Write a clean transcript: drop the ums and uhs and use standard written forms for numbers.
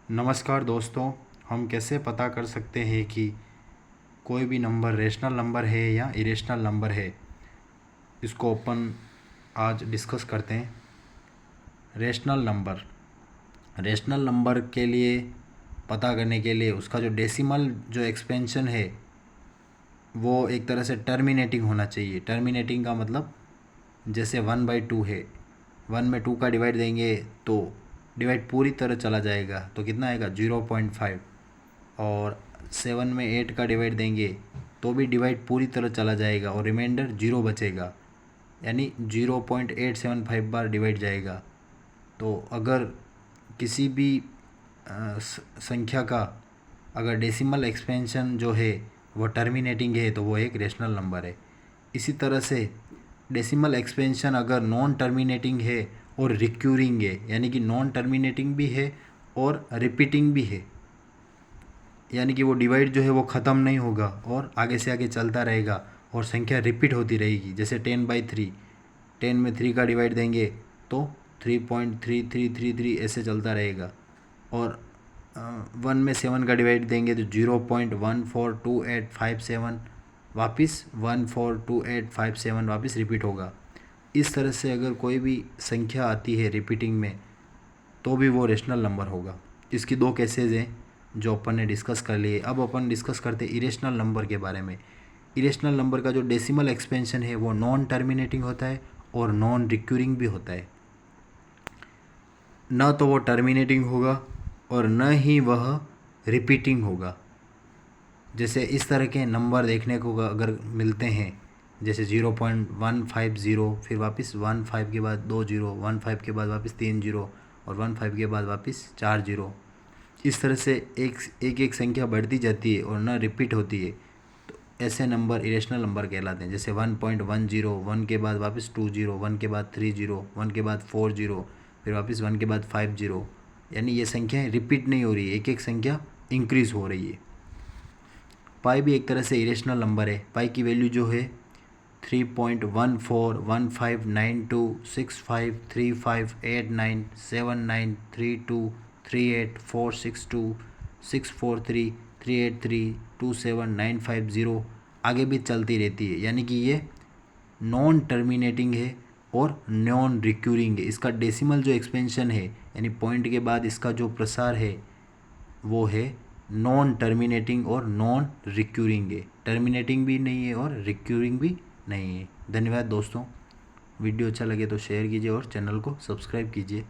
नमस्कार दोस्तों, हम कैसे पता कर सकते हैं कि कोई भी नंबर रेशनल नंबर है या इरेशनल नंबर है। इसको अपन आज डिस्कस करते हैं। रेशनल नंबर के लिए पता करने के लिए उसका जो डेसिमल जो एक्सपेंशन है वो एक तरह से टर्मिनेटिंग होना चाहिए। टर्मिनेटिंग का मतलब जैसे 1/2 है, 1 में 2 का डिवाइड देंगे तो डिवाइड पूरी तरह चला जाएगा तो कितना आएगा 0.5। और 7 में 8 का डिवाइड देंगे तो भी डिवाइड पूरी तरह चला जाएगा और रिमाइंडर 0 बचेगा, यानी 0.875 बार डिवाइड जाएगा। तो अगर किसी भी संख्या का अगर डेसिमल एक्सपेंशन जो है वो टर्मिनेटिंग है तो वो एक रेशनल नंबर है। इसी तरह से डेसिमल एक्सपेंशन अगर नॉन टर्मिनेटिंग है और रिक्यूरिंग है, यानी कि नॉन टर्मिनेटिंग भी है और रिपीटिंग भी है, यानी कि वो डिवाइड जो है वो ख़त्म नहीं होगा और आगे से आगे चलता रहेगा और संख्या रिपीट होती रहेगी। जैसे 10/3, 10 में 3 का डिवाइड देंगे तो 3.3333 ऐसे चलता रहेगा। और 1 में 7 का डिवाइड देंगे तो 0.142857 वापस 142857 वापस रिपीट होगा। इस तरह से अगर कोई भी संख्या आती है रिपीटिंग में तो भी वो रेशनल नंबर होगा। इसकी दो केसेज हैं जो अपन ने डिस्कस कर लिए। अब अपन डिस्कस करते हैं इरेशनल नंबर के बारे में। इरेशनल नंबर का जो डेसिमल एक्सपेंशन है वो नॉन टर्मिनेटिंग होता है और नॉन रिक्यूरिंग भी होता है। न तो वो टर्मिनेटिंग होगा और न ही वह रिपीटिंग होगा। जैसे इस तरह के नंबर देखने को अगर मिलते हैं, जैसे 0.150, फिर वापस 15 के बाद 2 0, 15 के बाद वापस 3 0 और 15 के बाद वापस 4 0। इस तरह से एक संख्या बढ़ती जाती है और न रिपीट होती है, तो ऐसे नंबर इरेशनल नंबर कहलाते हैं। जैसे 1.10, 1 के बाद वापस 2 0, 1 के बाद 3 0, 1 के बाद 4 0, फिर वापस 1 के बाद 5 0, यानी ये संख्याएँ रिपीट नहीं हो रही है, एक संख्या इंक्रीज़ हो रही है। पाई भी एक तरह से इरेशनल नंबर है। पाई की वैल्यू जो है 3.141592653897323846264338327950 आगे भी चलती रहती है, यानी कि ये नॉन टर्मिनेटिंग है और नॉन रिक्यूरिंग है। इसका डेसिमल जो एक्सपेंशन है, यानी पॉइंट के बाद इसका जो प्रसार है वो है नॉन टर्मिनेटिंग और नॉन रिक्यूरिंग है। टर्मिनेटिंग भी नहीं है और रिक्यूरिंग भी नहीं है। धन्यवाद दोस्तों, वीडियो अच्छा लगे तो शेयर कीजिए और चैनल को सब्सक्राइब कीजिए।